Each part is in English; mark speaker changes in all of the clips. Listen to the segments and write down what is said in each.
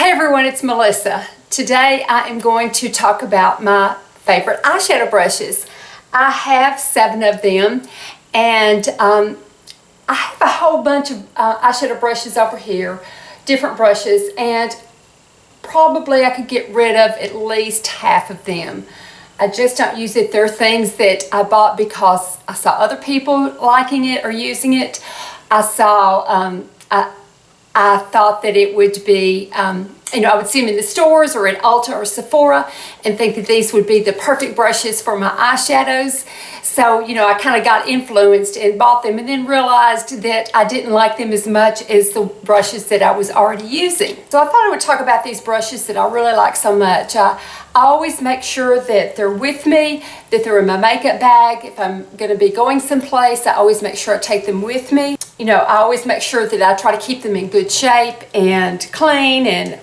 Speaker 1: Hey everyone, it's Melissa. Today I am going to talk about my favorite eyeshadow brushes. I have 7 of them, and I have a whole bunch of eyeshadow brushes over here, different brushes, and probably I could get rid of at least half of them. I just don't use it. They're things that I bought because I saw other people liking it or using it. I thought that it would be, I would see them in the stores or at Ulta or Sephora and think that these would be the perfect brushes for my eyeshadows. So, I kind of got influenced and bought them and then realized that I didn't like them as much as the brushes that I was already using. So I thought I would talk about these brushes that I really like so much. I always make sure that they're with me, that they're in my makeup bag. If I'm going to be going someplace, I always make sure I take them with me. I always make sure that I try to keep them in good shape and clean, and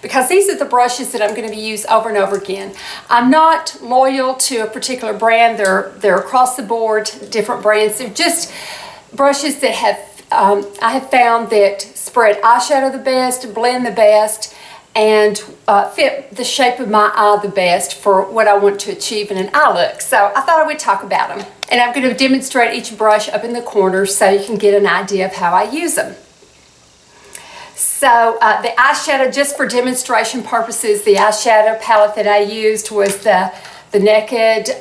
Speaker 1: because these are the brushes that I'm going to be used over and over again. I'm not loyal to a particular brand. They're across the board, different brands. They're just brushes that I have found that spread eyeshadow the best, blend the best, and fit the shape of my eye the best for what I want to achieve in an eye look. So I thought I would talk about them. And I'm going to demonstrate each brush up in the corner so you can get an idea of how I use them. So the eyeshadow, just for demonstration purposes, the eyeshadow palette that I used was the Naked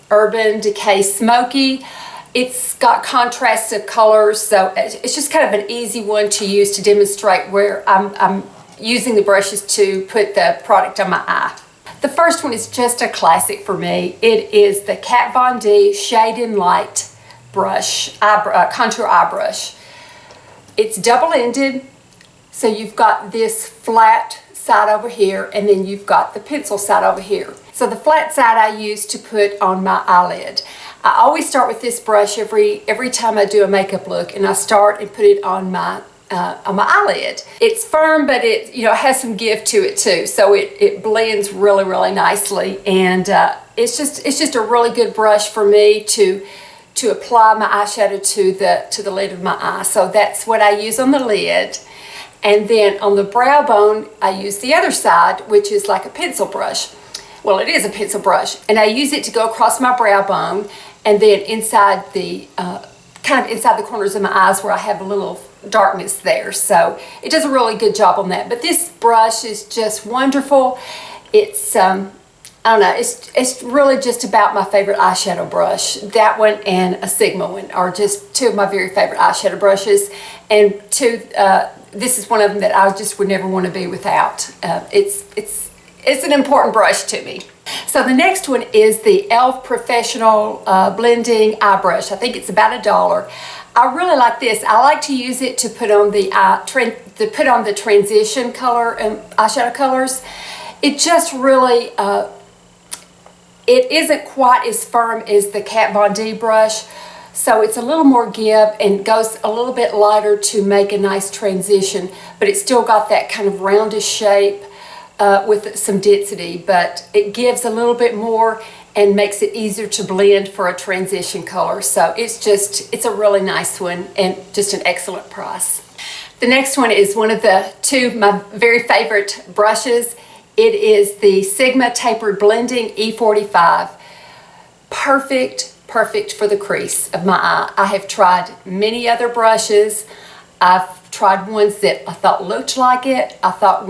Speaker 1: Urban Decay Smoky. It's got contrasted colors, so it's just kind of an easy one to use to demonstrate where I'm using the brushes to put the product on my eye. The first one is just a classic for me. It is the Kat Von D Shade and Light brush, contour eye brush. It's double-ended, so you've got this flat side over here, and then you've got the pencil side over here. So the flat side I use to put on my eyelid. I always start with this brush every time I do a makeup look, and I start and put it on my eyelid. It's firm, but it has some give to it too, so it blends really, really nicely, and it's just a really good brush for me to apply my eyeshadow to the lid of my eye. So that's what I use on the lid, and then on the brow bone I use the other side, which is like a pencil brush. Well, it is a pencil brush, and I use it to go across my brow bone, and then inside the kind of inside the corners of my eyes where I have a little darkness there. So it does a really good job on that. But this brush is just wonderful. It's I don't know, it's really just about my favorite eyeshadow brush. That one and a Sigma one are just 2 of my very favorite eyeshadow brushes, and this is one of them that I just would never want to be without. It's an important brush to me. So the next one is the e.l.f. Professional Blending Eye Brush. I think it's about $1. I really like this. I like to use it to put on the transition color and eyeshadow colors. It just really, it isn't quite as firm as the Kat Von D brush, so it's a little more give and goes a little bit lighter to make a nice transition, but it's still got that kind of roundish shape with some density, but it gives a little bit more and makes it easier to blend for a transition color. So it's a really nice one and just an excellent price. The next one is one of my very favorite brushes. It is the Sigma Tapered Blending E45. Perfect for the crease of my eye. I have tried many other brushes. I've tried ones that I thought looked like it. Tried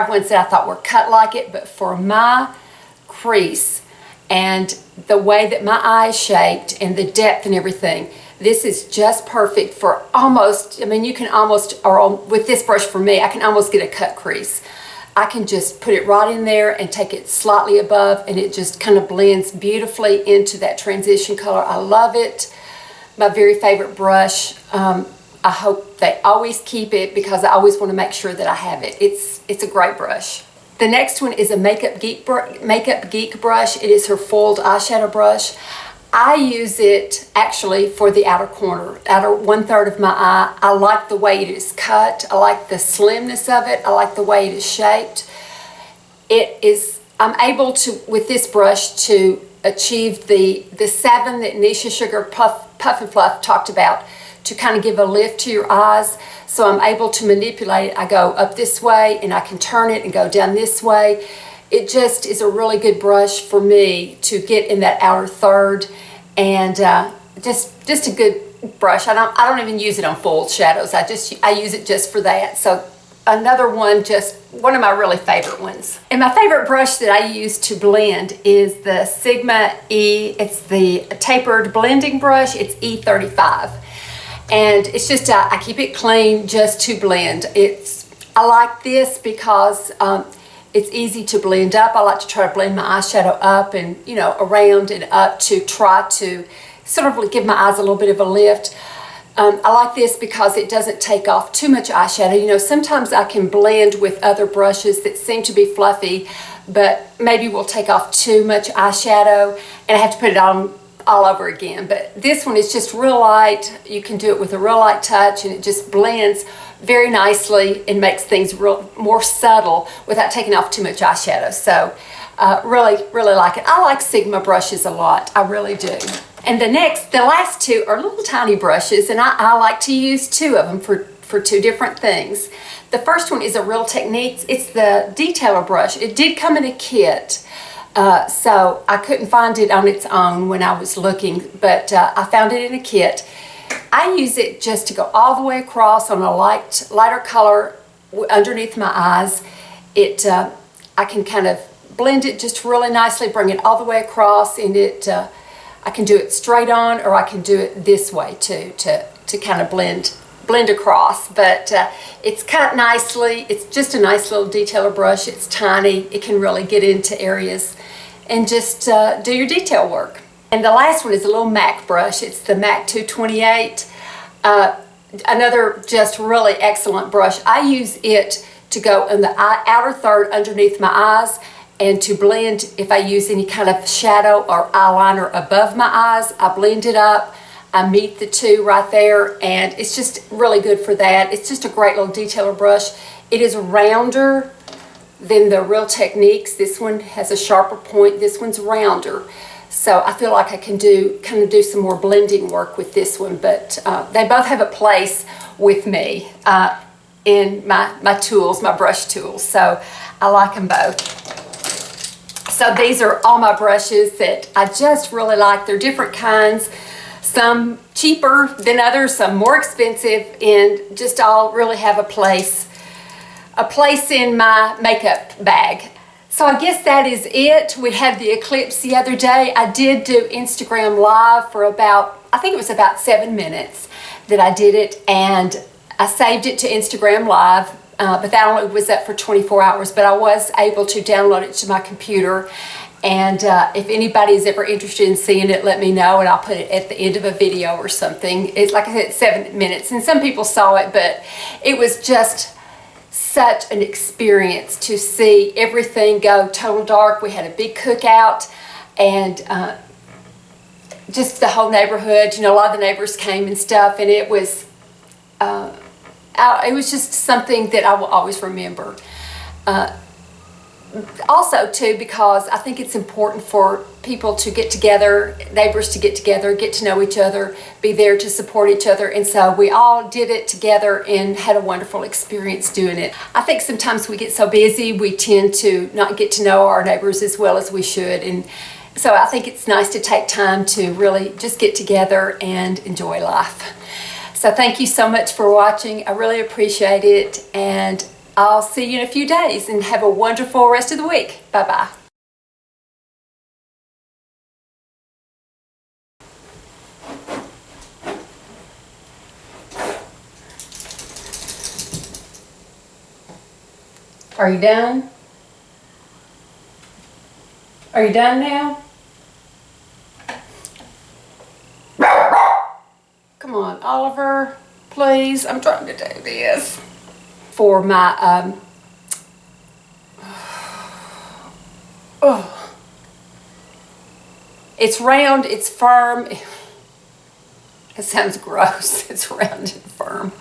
Speaker 1: ones that I thought were cut like it, but for my crease and the way that my eye is shaped and the depth and everything, this is just perfect for almost, you can almost, or with this brush for me, I can almost get a cut crease. I can just put it right in there and take it slightly above, and it just kind of blends beautifully into that transition color. I love it. My very favorite brush. I hope they always keep it because I always want to make sure that I have it. It's a great brush. The next one is a Makeup Geek brush. It is her foiled eyeshadow brush. I use it actually for the outer 1/3 of my eye. I like the way it is cut. I like the slimness of it. I like the way it is shaped. I'm able to, with this brush, to achieve the 7 that Nisha Sugar Puff and Fluff talked about, to kind of give a lift to your eyes. So I'm able to manipulate. I go up this way and I can turn it and go down this way. It just is a really good brush for me to get in that outer third, and just a good brush. I don't even use it on full shadows. I use it just for that. So another one, just one of my really favorite ones. And my favorite brush that I use to blend is the Sigma E. It's the tapered blending brush. It's E35. And it's just, I keep it clean just to blend. I like this because it's easy to blend up. I like to try to blend my eyeshadow up and, you know, around and up to try to sort of give my eyes a little bit of a lift. I like this because it doesn't take off too much eyeshadow. You know, sometimes I can blend with other brushes that seem to be fluffy, but maybe will take off too much eyeshadow and I have to put it on all over again. But this one is just real light. You can do it with a real light touch and it just blends very nicely and makes things more subtle without taking off too much eyeshadow. So really like it. I like Sigma brushes a lot. I really do. And the last two are little tiny brushes, and I like to use two of them for two different things. The first one is a Real Techniques. It's the detailer brush. It did come in a kit, so I couldn't find it on its own when I was looking, but I found it in a kit. I use it just to go all the way across on a lighter color underneath my eyes. I can kind of blend it just really nicely, bring it all the way across, and I can do it straight on, or I can do it this way too, to kind of blend across. But it's cut nicely. It's just a nice little detailer brush. It's tiny. It can really get into areas and just do your detail work. And the last one is a little MAC brush. It's the MAC 228. Another just really excellent brush. I use it to go in the outer third underneath my eyes, and to blend, if I use any kind of shadow or eyeliner above my eyes, I blend it up. I meet the two right there, and it's just really good for that. It's just a great little detailer brush. It is rounder than the Real Techniques. This one has a sharper point. This one's rounder. So I feel like I can kind of do some more blending work with this one, but they both have a place with me in my tools, my brush tools. So I like them both. So these are all my brushes that I just really like. They're different kinds, some cheaper than others, some more expensive, and just all really have a place in my makeup bag. So I guess that is it. We had the eclipse the other day. I did do Instagram Live for I think it was about 7 minutes that I did it, and I saved it to Instagram Live. But that only was up for 24 hours, but I was able to download it to my computer. And if anybody is ever interested in seeing it, let me know, and I'll put it at the end of a video or something. It's like I said, 7 minutes, and some people saw it, but it was just such an experience to see everything go total dark. We had a big cookout, and just the whole neighborhood, you know, a lot of the neighbors came and stuff, and it was just something that I will always remember. Also, too, because I think it's important for people to get together, neighbors to get together, get to know each other, be there to support each other. And so we all did it together and had a wonderful experience doing it. I think sometimes we get so busy, we tend to not get to know our neighbors as well as we should. And so I think it's nice to take time to really just get together and enjoy life. So thank you so much for watching. I really appreciate it, and I'll see you in a few days, and have a wonderful rest of the week. Bye-bye. Are you done? Are you done now? Come on, Oliver, please. I'm trying to do this. For my, it's round, it's firm. It sounds gross. It's round and firm.